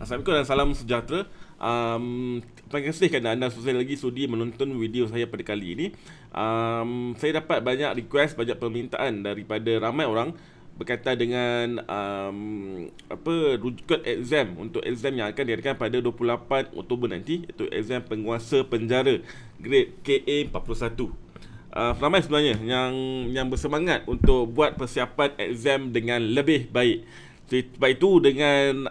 Assalamualaikum dan salam sejahtera. Terima kasih kerana anda sekali lagi sudi menonton video saya pada kali ini. Saya dapat banyak request, banyak permintaan daripada ramai orang berkaitan dengan rujukan exam untuk exam yang akan diadakan pada 28 Oktober nanti, iaitu exam penguasa penjara grade KA 41. Ramai sebenarnya yang bersemangat untuk buat persiapan exam dengan lebih baik. Sebab itu dengan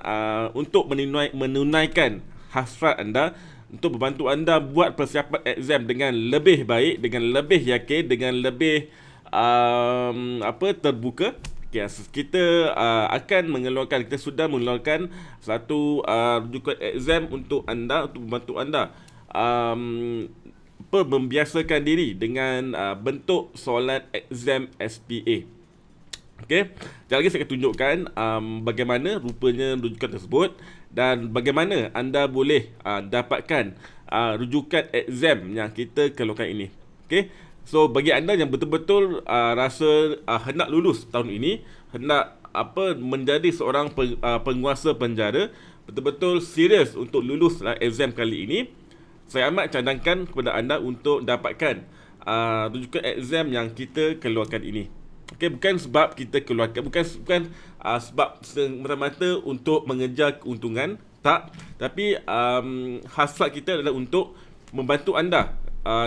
untuk menunaikan hasrat anda, untuk membantu anda buat persiapan exam dengan lebih baik, dengan lebih yakin, dengan lebih terbuka. Okay, kita kita sudah mengeluarkan satu rujukan exam untuk anda, untuk membantu anda membiasakan diri dengan bentuk soalan exam SPA. Okey, sekali lagi saya akan tunjukkan bagaimana rupanya rujukan tersebut dan bagaimana anda boleh dapatkan rujukan exam yang kita keluarkan ini. Okey, so bagi anda yang betul-betul rasa hendak lulus tahun ini, hendak menjadi seorang penguasa penjara, betul-betul serius untuk lulus exam kali ini, saya amat cadangkan kepada anda untuk dapatkan rujukan exam yang kita keluarkan ini. Okey, bukan sebab kita keluarkan, bukan sebab semata-mata untuk mengejar keuntungan, tak. Tapi hasrat kita adalah untuk membantu anda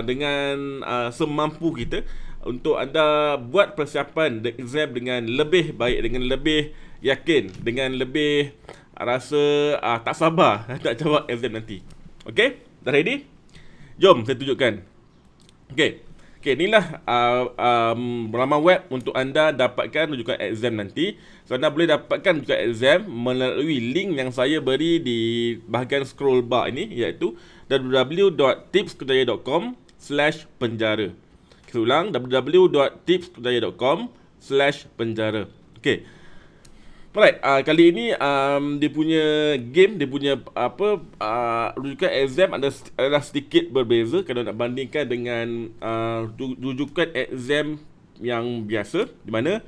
dengan semampu kita, untuk anda buat persiapan exam dengan lebih baik, dengan lebih yakin, dengan lebih rasa tak sabar nak jawab exam nanti. Okey, dah ready? Jom saya tunjukkan. Okey. Okay, inilah laman web untuk anda dapatkan rujukan exam nanti. So, anda boleh dapatkan rujukan exam melalui link yang saya beri di bahagian scroll bar ini, iaitu www.tipskedaya.com/penjara. Saya ulang, www.tipskedaya.com/penjara. Okay. Alright, kali ini dia punya game, dia punya rujukan exam adalah sedikit berbeza kalau nak bandingkan dengan rujukan exam yang biasa, di mana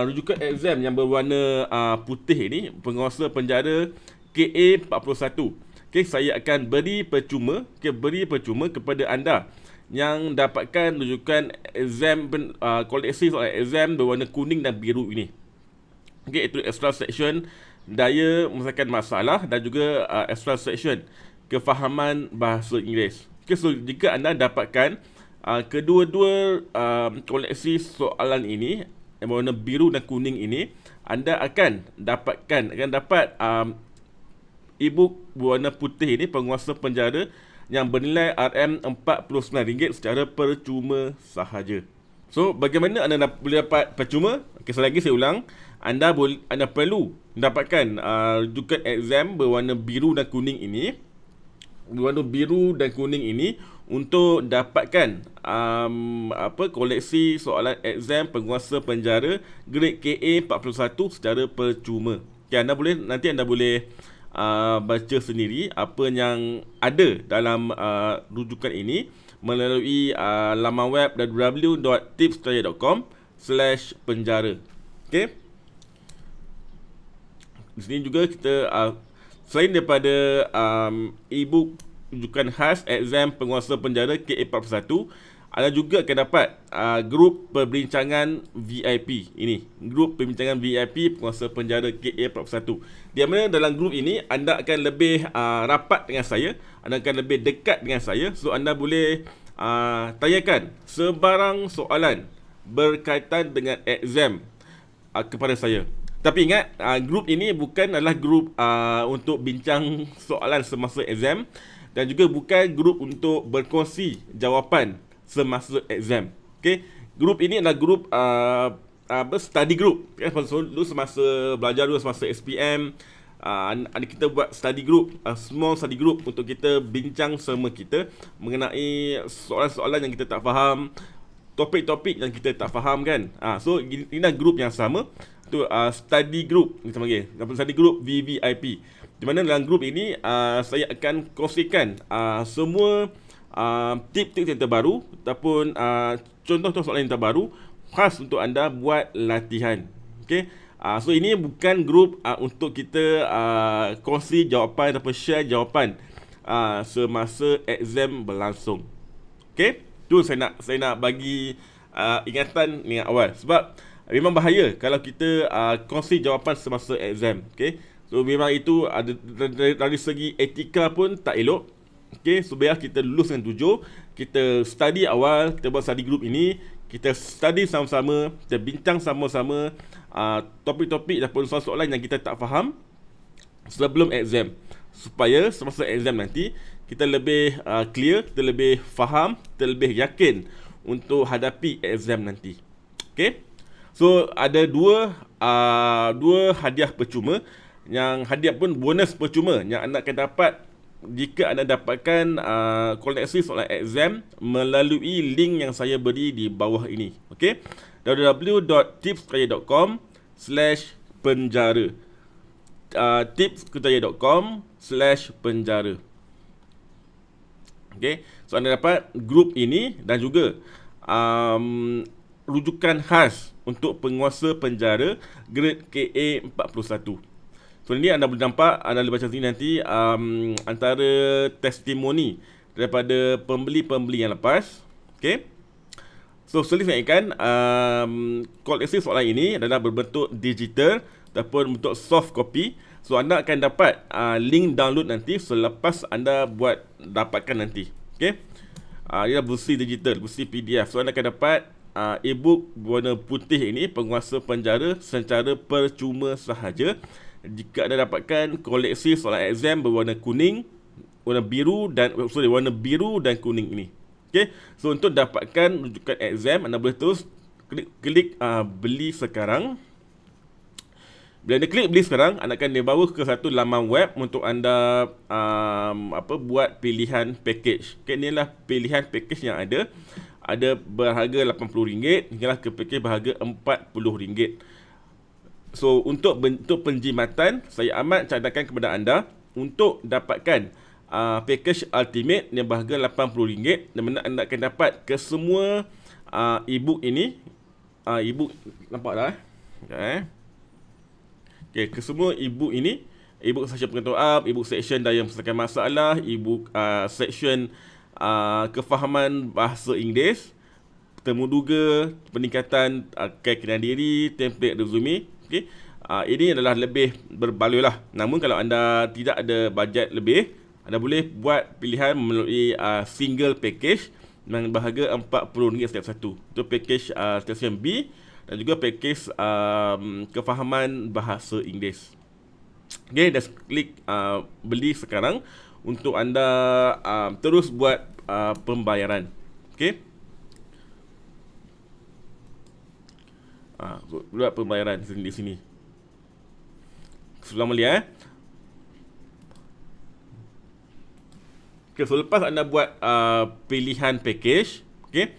rujukan exam yang berwarna putih ini, penguasa penjara KA 41. Okay, saya akan beri percuma kepada anda yang dapatkan rujukan exam koleksi soalan exam berwarna kuning dan biru ini. Okay, itu extra section daya menyelesaikan masalah dan juga extra section kefahaman bahasa Inggeris. Okay, so jika anda dapatkan kedua-dua koleksi soalan ini yang berwarna biru dan kuning ini, anda akan dapat e-book berwarna putih ini, penguasa penjara, yang bernilai RM49 secara percuma sahaja. So, bagaimana anda boleh dapat percuma? Okay, sekali lagi saya ulang. Anda perlu mendapatkan rujukan exam berwarna biru dan kuning ini. Untuk dapatkan koleksi soalan exam penguasa penjara grade KA 41 secara percuma. Okay, nanti anda boleh baca sendiri apa yang ada dalam rujukan ini melalui laman web www.tipskedaya.com/penjara. Okey. Di sini juga kita selain daripada e-book rujukan khas exam penguasa penjara KA 41, anda juga akan dapat grup perbincangan VIP ini. Grup perbincangan VIP penguasa penjara KA 41. Di mana dalam grup ini anda akan lebih rapat dengan saya, anda akan lebih dekat dengan saya. So anda boleh tanyakan sebarang soalan berkaitan dengan exam kepada saya. Tapi ingat, grup ini bukan adalah grup untuk bincang soalan semasa exam, dan juga bukan grup untuk berkongsi jawapan semasa exam. Okay? Grup ini adalah grup study group. Dulu semasa belajar, semasa SPM, kita buat study group, small study group untuk kita bincang sama kita mengenai soalan-soalan yang kita tak faham, topik-topik yang kita tak faham kan. So inilah grup yang sama, tu study group kita panggil, study group VVIP. Di mana dalam grup ini saya akan kongsikan semua tip-tip yang terbaru ataupun contoh-contoh soalan yang terbaru khas untuk anda buat latihan. Okey, So ini bukan grup untuk kita kongsi jawapan ataupun share jawapan semasa exam berlangsung. Okay, tu saya nak bagi ingatan ni awal, sebab memang bahaya kalau kita kongsi jawapan semasa exam. Okay, so memang itu ada dari segi etika pun tak elok. Okay, so biar kita lulus dengan tujuh, kita study awal, kita buat study group ini, kita study sama-sama, kita bincang sama-sama topik-topik ataupun soalan-soalan yang kita tak faham sebelum exam, supaya semasa exam nanti kita lebih clear, kita lebih faham, kita lebih yakin untuk hadapi exam nanti. Okay, so ada dua hadiah percuma, yang hadiah pun bonus percuma yang anda akan dapat jika anda dapatkan koleksi soalan exam melalui link yang saya beri di bawah ini. Okay, www.tipskerjaya.com/penjara tipskerjaya.com/penjara. Okay, so anda dapat grup ini dan juga rujukan khas untuk penguasa penjara grade KA 41. So ini anda boleh nampak, anda boleh baca sini nanti antara testimoni daripada pembeli-pembeli yang lepas. Okay, so selisih ikan koleksi soalan ini adalah berbentuk digital ataupun bentuk soft copy. So anda akan dapat link download nanti selepas anda dapatkan nanti. Okay, ia versi digital, versi PDF. So anda akan dapat e-book berwarna putih ini, penguasa penjara, secara percuma sahaja jika anda dapatkan koleksi soalan exam berwarna kuning, warna biru dan kuning ini. Okay, so untuk dapatkan rujukan exam, anda boleh terus klik beli sekarang. Bila anda klik beli sekarang, anda akan dibawa ke satu laman web untuk anda buat pilihan package. Okay, inilah pilihan package yang ada. Ada berharga RM80 hinggalah ke package berharga RM40. So untuk bentuk penjimatan, saya amat cadangkan kepada anda untuk dapatkan package ultimate yang berharga RM80, dan mana anda akan dapat ke semua e-book ini. E-book nampak dah okay, ke semua e-book ini, e-book section pengetuaan, e-book section daya menyelesaikan masalah, e-book section kefahaman bahasa Inggeris, temuduga, peningkatan keyakinan diri, template resume. Okay, ini adalah lebih berbaloi lah. Namun kalau anda tidak ada bajet lebih, anda boleh buat pilihan melalui single package yang berharga RM40 setiap satu. Itu package section B dan juga package kefahaman bahasa Inggeris. Okay, just klik beli sekarang untuk anda terus buat pembayaran. Okay, buat pembayaran di sini. Sudah melihat Okay, so lepas anda buat pilihan package, okay,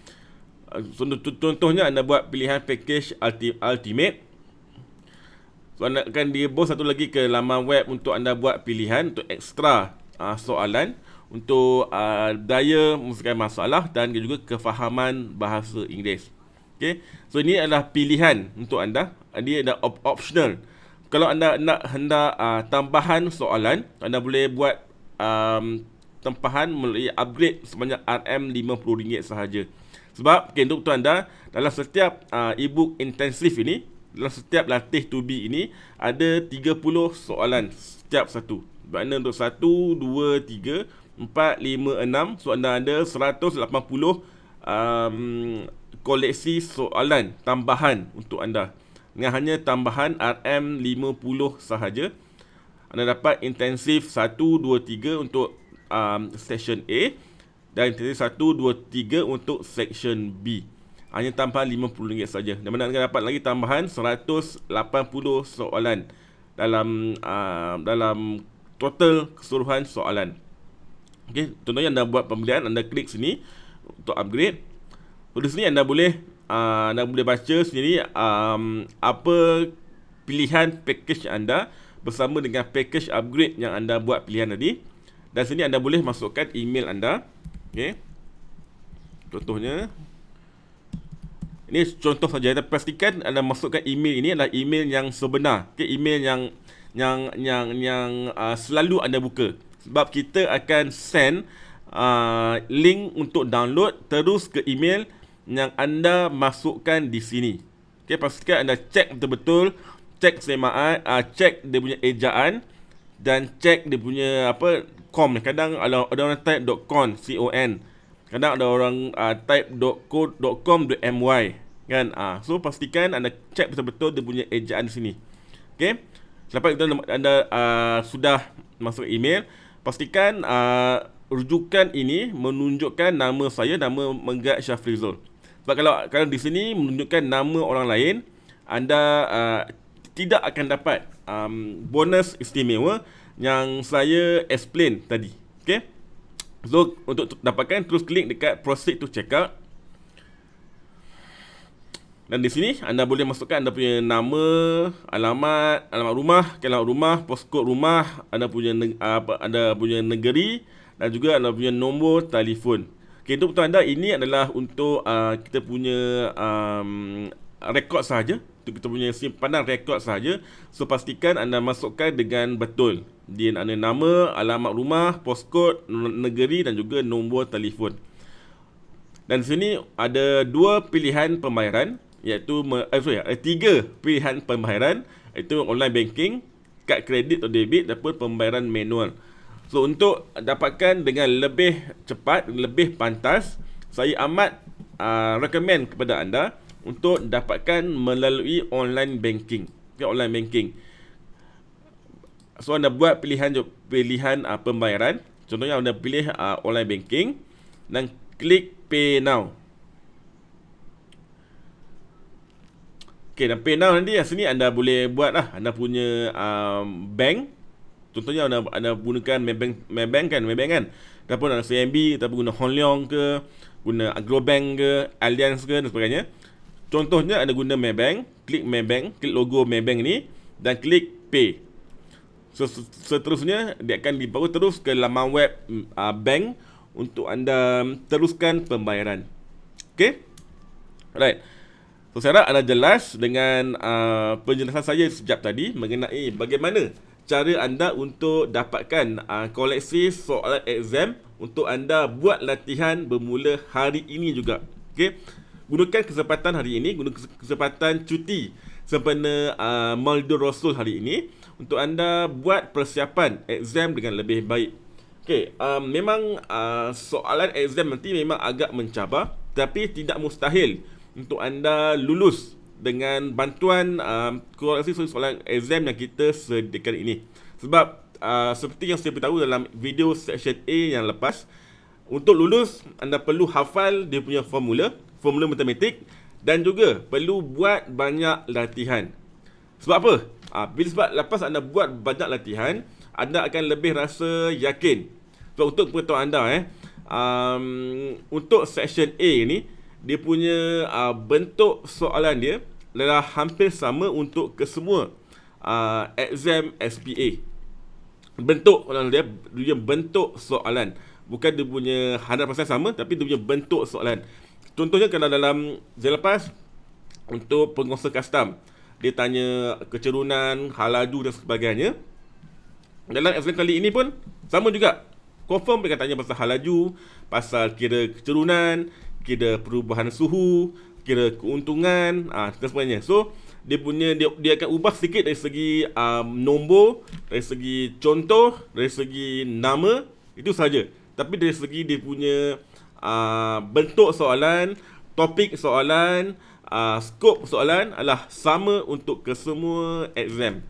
contohnya anda buat pilihan package ultimate, so anda akan dibawa satu lagi ke laman web untuk anda buat pilihan untuk ekstra soalan untuk daya menyelesaikan masalah dan juga kefahaman bahasa Inggeris. Okay, so ini adalah pilihan untuk anda. Dia ada optional. Kalau anda nak hendak tambahan soalan, anda boleh buat tempahan melalui upgrade sebanyak RM50 sahaja. Sebab untuk anda, dalam setiap e-book intensif ini, dalam setiap latih 2B ini, ada 30 soalan setiap satu. Bermakna untuk 1, 2, 3, 4, 5, 6, so anda ada 180 koleksi soalan tambahan untuk anda. Dengan hanya tambahan RM50 sahaja, anda dapat intensif 1, 2, 3 untuk section A dan intensif 1, 2, 3 untuk section B. Hanya tambahan RM50 saja. Dan mana anda dapat lagi tambahan 180 soalan dalam total keseluruhan soalan. Okey, contohnya anda buat pembelian, anda klik sini untuk upgrade. Di sini anda boleh baca sendiri apa pilihan package anda bersama dengan package upgrade yang anda buat pilihan tadi. Dan sini anda boleh masukkan email anda. Okey. Contohnya Ini contoh saja. Kita pastikan anda masukkan email ini adalah email yang sebenar. Okay, email yang selalu anda buka. Sebab kita akan send link untuk download terus ke email yang anda masukkan di sini. Okay, pastikan anda cek betul-betul, cek semaan, cek dia punya ejaan dan cek dia punya com. Kadang ada orang type .con, C-O-N. Kadang ada orang type .co.com.my kan. So pastikan anda cek betul-betul dia punya ejaan di sini. Okey. Selepas itu anda sudah masuk email, pastikan rujukan ini menunjukkan nama saya, nama Megat Syafrizul. Sebab kalau di sini menunjukkan nama orang lain, anda tidak akan dapat bonus istimewa yang saya explain tadi. Okay. So untuk dapatkan, terus klik dekat proceed to checkout. Dan di sini anda boleh masukkan anda punya nama, alamat rumah, alamat rumah, postcode rumah, anda punya negeri dan juga anda punya nombor telefon. Okay, untuk anda ini adalah untuk kita punya rekod sahaja, untuk kita punya simpanan rekod sahaja. So pastikan anda masukkan dengan betul. Dia ada nama, alamat rumah, postcode, negeri dan juga nombor telefon. Dan di sini ada 2 pilihan pembayaran, iaitu tiga pilihan pembayaran, iaitu online banking, kad kredit atau debit ataupun pembayaran manual. So untuk dapatkan dengan lebih cepat, lebih pantas, saya amat recommend kepada anda untuk dapatkan melalui online banking. Okay, online banking. So anda buat pilihan pembayaran. Contohnya anda pilih online banking dan klik pay now. Okay, dan pay now nanti sini anda boleh buat anda punya bank. Contohnya anda gunakan Maybank kan. Ataupun anda CMB, ataupun guna Hong Leong ke, guna Agrobank ke, Allianz ke dan sebagainya. Contohnya anda guna Maybank, klik Maybank, klik logo Maybank ni dan klik pay. So, seterusnya dia akan dibawa terus ke laman web bank untuk anda teruskan pembayaran. Okay? Alright. So saya harap anda jelas dengan penjelasan saya sekejap tadi mengenai bagaimana cara anda untuk dapatkan koleksi soalan exam untuk anda buat latihan bermula hari ini juga. Okay? Gunakan kesempatan hari ini, gunakan kesempatan cuti sempena Maulidur Rasul hari ini untuk anda buat persiapan exam dengan lebih baik. Okay, memang soalan exam nanti memang agak mencabar, tapi tidak mustahil untuk anda lulus dengan bantuan koleksi soalan exam yang kita sediakan ini. Sebab seperti yang saya beritahu dalam video section A yang lepas, untuk lulus anda perlu hafal dia punya formula matematik dan juga perlu buat banyak latihan. Sebab apa? Sebab lepas anda buat banyak latihan, anda akan lebih rasa yakin. Sebab untuk pengetahuan anda untuk section A ni, dia punya bentuk soalan dia adalah hampir sama untuk kesemua exam SPA. Bentuk soalan dia bentuk soalan. Bukan dia punya 100% sama, tapi dia punya bentuk soalan. Contohnya kalau dalam saya lepas untuk penguasa custom, dia tanya kecerunan, halaju dan sebagainya. Dalam exam kali ini pun sama juga. Confirm dia akan tanya pasal halaju, pasal kira kecerunan, kira perubahan suhu, kira keuntungan, dan sebagainya. So dia akan ubah sedikit dari segi nombor, dari segi contoh, dari segi nama, itu saja. Tapi dari segi dia punya bentuk soalan, topik soalan, skop soalan adalah sama untuk kesemua exam.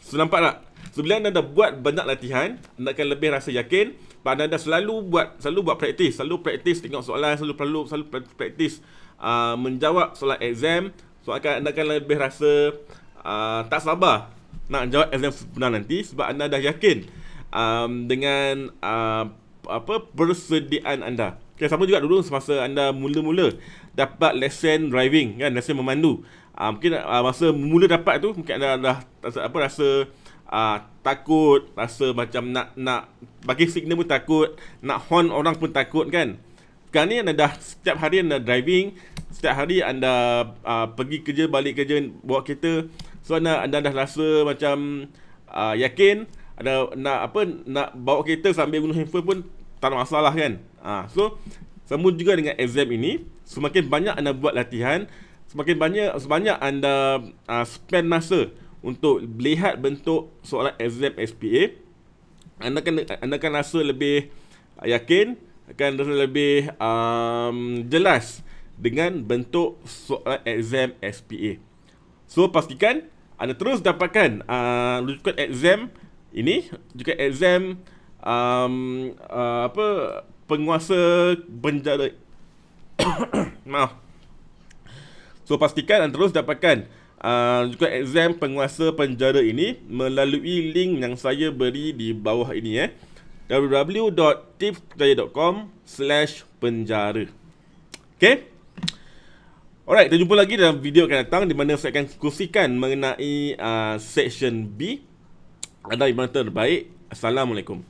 So nampak tak? So bila anda dah buat banyak latihan, anda akan lebih rasa yakin. Anda dah selalu buat praktis, tengok soalan, selalu praktis menjawab soalan exam. So anda akan lebih rasa tak sabar nak jawab exam sebenar nanti, sebab anda dah yakin dengan persediaan anda. Okay, sama juga dulu semasa anda mula-mula dapat lesen driving kan, lesen memandu. Mungkin masa mula dapat tu mungkin anda dah rasa takut, rasa macam nak bagi signal pun takut, nak horn orang pun takut kan. sekarang ni anda dah setiap hari anda driving, setiap hari anda pergi kerja, balik kerja, bawa kereta. So anda dah rasa macam yakin ada nak bawa kereta sambil guna handphone pun tak ada masalah kan. So sama juga dengan exam ini, semakin banyak anda buat latihan, semakin banyak anda spend masa untuk lihat bentuk soalan exam SPA, anda akan rasa lebih yakin, akan rasa lebih jelas dengan bentuk soalan exam SPA. So pastikan anda terus dapatkan rujukan exam ini, rujukan exam penguasa penjara. Maaf. So pastikan anda terus dapatkan rujukan exam penguasa penjara ini melalui link yang saya beri di bawah ini www.tipspercaya.com/penjara. Okay? Alright, kita jumpa lagi dalam video akan datang di mana saya akan kongsikan mengenai section B. Anda yang terbaik. Assalamualaikum.